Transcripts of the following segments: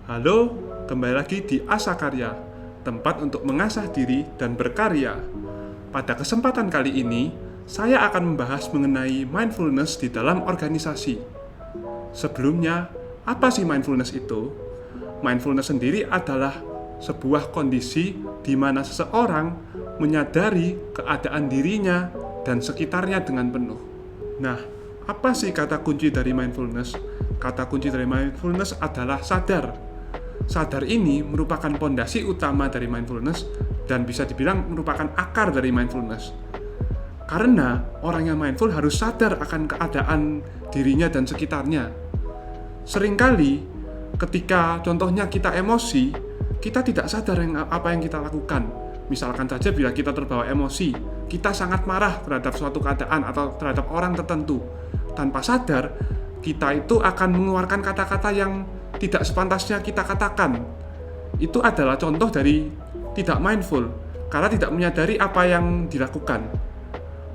Halo, kembali lagi di Asa Karya, tempat untuk mengasah diri dan berkarya. Pada kesempatan kali ini, saya akan membahas mengenai mindfulness di dalam organisasi. Sebelumnya, apa sih mindfulness itu? Mindfulness sendiri adalah sebuah kondisi di mana seseorang menyadari keadaan dirinya dan sekitarnya dengan penuh. Nah, apa sih kata kunci dari mindfulness? Kata kunci dari mindfulness adalah sadar. Sadar ini merupakan pondasi utama dari mindfulness dan bisa dibilang merupakan akar dari mindfulness. Karena orang yang mindful harus sadar akan keadaan dirinya dan sekitarnya. Seringkali ketika contohnya kita emosi, kita tidak sadar apa yang kita lakukan. Misalkan saja bila kita terbawa emosi, kita sangat marah terhadap suatu keadaan atau terhadap orang tertentu. Tanpa sadar, kita itu akan mengeluarkan kata-kata yang tidak sepantasnya kita katakan. Itu adalah contoh dari tidak mindful, karena tidak menyadari apa yang dilakukan.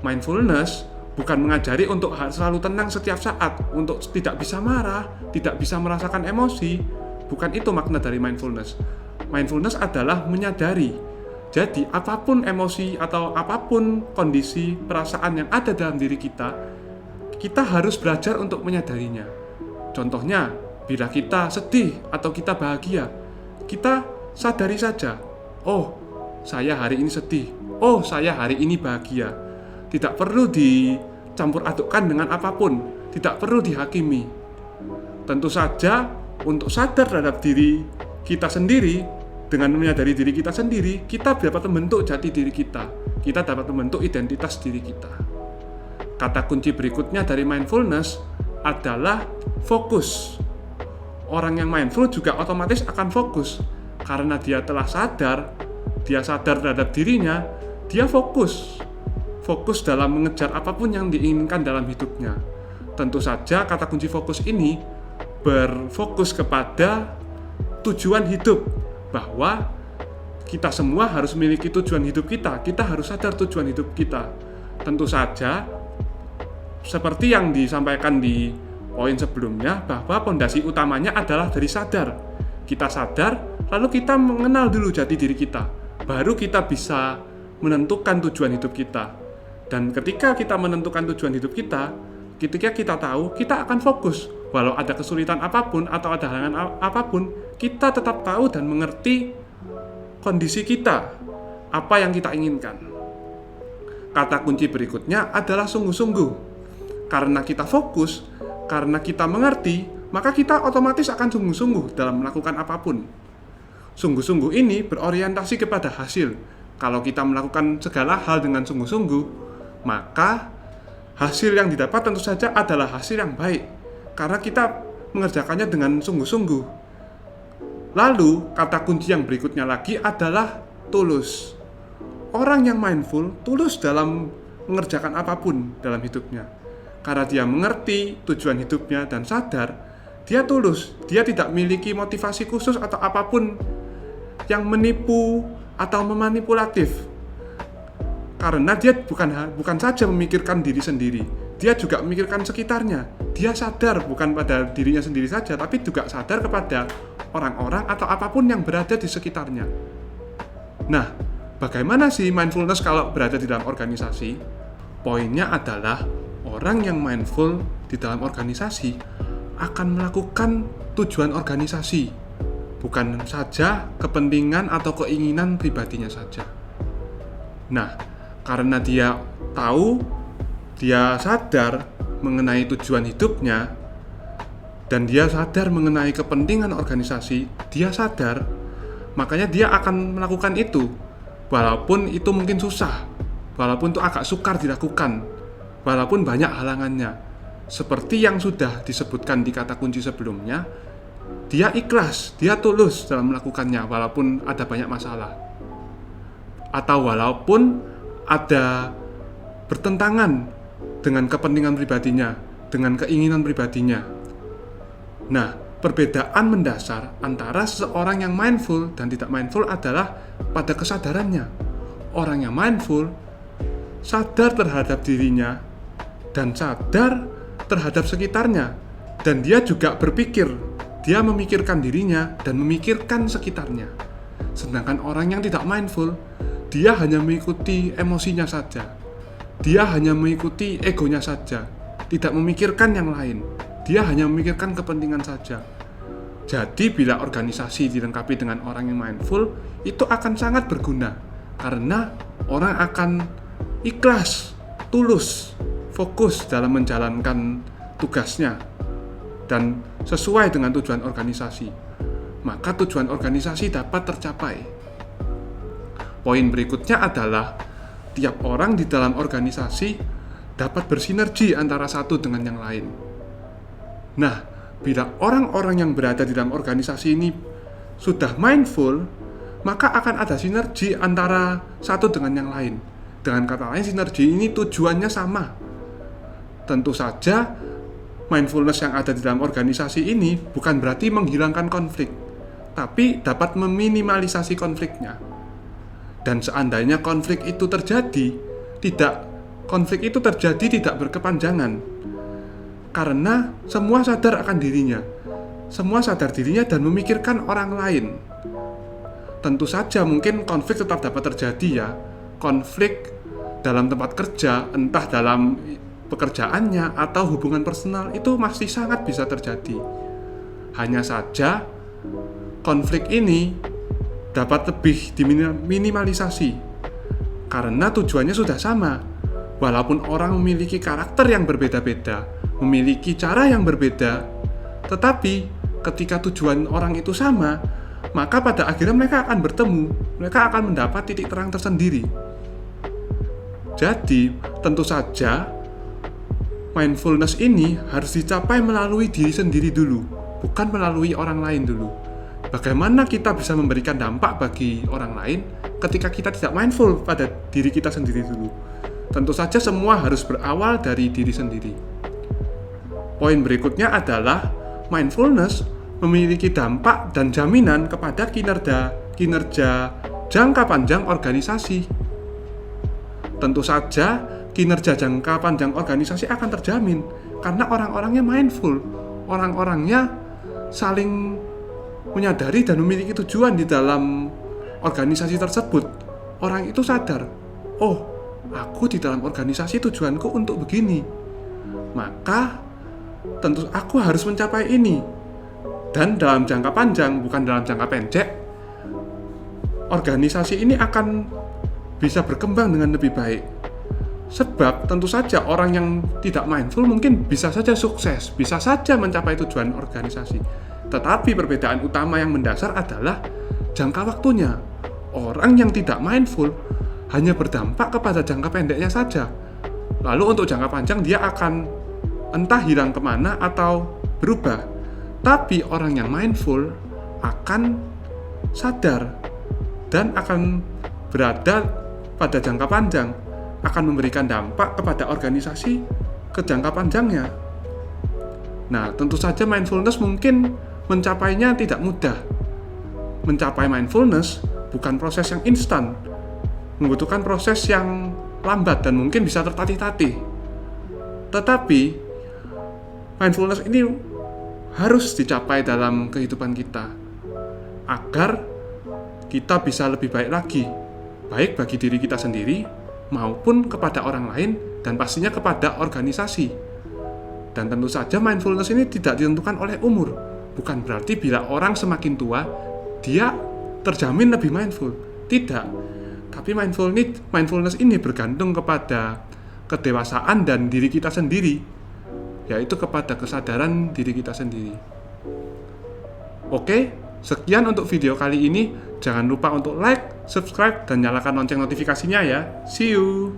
Mindfulness bukan mengajari untuk selalu tenang setiap saat, untuk tidak bisa marah, tidak bisa merasakan emosi. Bukan itu makna dari mindfulness. Mindfulness adalah menyadari. Jadi apapun emosi atau apapun kondisi perasaan yang ada dalam diri kita harus belajar untuk menyadarinya. Contohnya, bila kita sedih atau kita bahagia, kita sadari saja, oh, saya hari ini sedih, oh, saya hari ini bahagia. Tidak perlu dicampur adukkan dengan apapun, tidak perlu dihakimi. Tentu saja, untuk sadar terhadap diri kita sendiri, dengan menyadari diri kita sendiri, kita dapat membentuk jati diri kita. Kita dapat membentuk identitas diri kita. Kata kunci berikutnya dari mindfulness adalah fokus. Orang yang mindful juga otomatis akan fokus. Karena dia telah sadar, dia sadar terhadap dirinya, dia fokus. Fokus dalam mengejar apapun yang diinginkan dalam hidupnya. Tentu saja kata kunci fokus ini berfokus kepada tujuan hidup. Bahwa kita semua harus memiliki tujuan hidup kita. Kita harus sadar tujuan hidup kita. Tentu saja, seperti yang disampaikan di poin sebelumnya, bahwa pondasi utamanya adalah dari sadar. Kita sadar, lalu kita mengenal dulu jati diri kita. Baru kita bisa menentukan tujuan hidup kita. Dan ketika kita menentukan tujuan hidup kita, ketika kita tahu, kita akan fokus. Walau ada kesulitan apapun atau ada halangan apapun, kita tetap tahu dan mengerti kondisi kita, apa yang kita inginkan. Kata kunci berikutnya adalah sungguh-sungguh. Karena kita fokus, karena kita mengerti, maka kita otomatis akan sungguh-sungguh dalam melakukan apapun. Sungguh-sungguh ini berorientasi kepada hasil. Kalau kita melakukan segala hal dengan sungguh-sungguh, maka hasil yang didapat tentu saja adalah hasil yang baik. Karena kita mengerjakannya dengan sungguh-sungguh. Lalu, kata kunci yang berikutnya lagi adalah tulus. Orang yang mindful tulus dalam mengerjakan apapun dalam hidupnya. Karena dia mengerti tujuan hidupnya dan sadar, dia tulus. Dia tidak memiliki motivasi khusus atau apapun yang menipu atau memanipulatif. Karena dia bukan saja memikirkan diri sendiri, dia juga memikirkan sekitarnya. Dia sadar bukan pada dirinya sendiri saja, tapi juga sadar kepada orang-orang atau apapun yang berada di sekitarnya. Nah, bagaimana sih mindfulness kalau berada di dalam organisasi? Poinnya adalah orang yang mindful di dalam organisasi akan melakukan tujuan organisasi, bukan saja kepentingan atau keinginan pribadinya saja. Nah, karena dia tahu, dia sadar mengenai tujuan hidupnya, dan dia sadar mengenai kepentingan organisasi, dia sadar, makanya dia akan melakukan itu, walaupun itu mungkin susah, walaupun itu agak sukar dilakukan, walaupun banyak halangannya. Seperti yang sudah disebutkan di kata kunci sebelumnya, dia ikhlas, dia tulus dalam melakukannya walaupun ada banyak masalah. Atau walaupun ada bertentangan dengan kepentingan pribadinya, dengan keinginan pribadinya. Nah, perbedaan mendasar antara seseorang yang mindful dan tidak mindful adalah pada kesadarannya. Orang yang mindful sadar terhadap dirinya dan sadar terhadap sekitarnya, dan dia juga berpikir, dia memikirkan dirinya dan memikirkan sekitarnya. Sedangkan orang yang tidak mindful, dia hanya mengikuti emosinya saja. Dia hanya mengikuti egonya saja, tidak memikirkan yang lain. Dia hanya memikirkan kepentingan saja. Jadi bila organisasi dilengkapi dengan orang yang mindful, itu akan sangat berguna. Karena orang akan ikhlas, tulus, fokus dalam menjalankan tugasnya dan sesuai dengan tujuan organisasi. Maka tujuan organisasi dapat tercapai. Poin berikutnya adalah tiap orang di dalam organisasi dapat bersinergi antara satu dengan yang lain. Nah, bila orang-orang yang berada di dalam organisasi ini sudah mindful, maka akan ada sinergi antara satu dengan yang lain. Dengan kata lain, sinergi ini tujuannya sama. Tentu saja, mindfulness yang ada di dalam organisasi ini bukan berarti menghilangkan konflik, tapi dapat meminimalisasi konfliknya. Dan seandainya konflik itu terjadi, tidak berkepanjangan. Karena semua sadar akan dirinya. Semua sadar dirinya dan memikirkan orang lain. Tentu saja mungkin konflik tetap dapat terjadi ya. Konflik dalam tempat kerja, entah dalam pekerjaannya atau hubungan personal, itu masih sangat bisa terjadi. Hanya saja konflik ini dapat lebih diminimalisasi karena tujuannya sudah sama. Walaupun orang memiliki karakter yang berbeda-beda, memiliki cara yang berbeda, tetapi ketika tujuan orang itu sama, maka pada akhirnya mereka akan bertemu, mereka akan mendapat titik terang tersendiri. Jadi, tentu saja mindfulness ini harus dicapai melalui diri sendiri dulu, bukan melalui orang lain dulu. Bagaimana kita bisa memberikan dampak bagi orang lain ketika kita tidak mindful pada diri kita sendiri dulu? Tentu saja semua harus berawal dari diri sendiri. Poin berikutnya adalah mindfulness memiliki dampak dan jaminan kepada kinerja jangka panjang organisasi. Tentu saja kinerja jangka panjang organisasi akan terjamin karena orang-orangnya mindful, orang-orangnya saling menyadari dan memiliki tujuan di dalam organisasi tersebut. Orang itu sadar, oh, aku di dalam organisasi tujuanku untuk begini, maka tentu aku harus mencapai ini. Dan dalam jangka panjang, bukan dalam jangka pendek, organisasi ini akan bisa berkembang dengan lebih baik. Sebab tentu saja orang yang tidak mindful mungkin bisa saja sukses, bisa saja mencapai tujuan organisasi. Tetapi perbedaan utama yang mendasar adalah jangka waktunya. Orang yang tidak mindful hanya berdampak kepada jangka pendeknya saja. Lalu untuk jangka panjang dia akan entah hilang kemana atau berubah. Tapi orang yang mindful akan sadar dan akan berada pada jangka panjang, akan memberikan dampak kepada organisasi ke jangka panjangnya. Nah, tentu saja mindfulness mungkin mencapainya tidak mudah. Mencapai mindfulness bukan proses yang instan, membutuhkan proses yang lambat dan mungkin bisa tertatih-tatih. Tetapi mindfulness ini harus dicapai dalam kehidupan kita agar kita bisa lebih baik lagi, baik bagi diri kita sendiri maupun kepada orang lain dan pastinya kepada organisasi. Dan tentu saja mindfulness ini tidak ditentukan oleh umur. Bukan berarti bila orang semakin tua, dia terjamin lebih mindful. Tidak. Tapi mindfulness ini bergantung kepada kedewasaan dan diri kita sendiri, yaitu kepada kesadaran diri kita sendiri. Oke, sekian untuk video kali ini. Jangan lupa untuk like, subscribe, dan nyalakan lonceng notifikasinya ya. See you!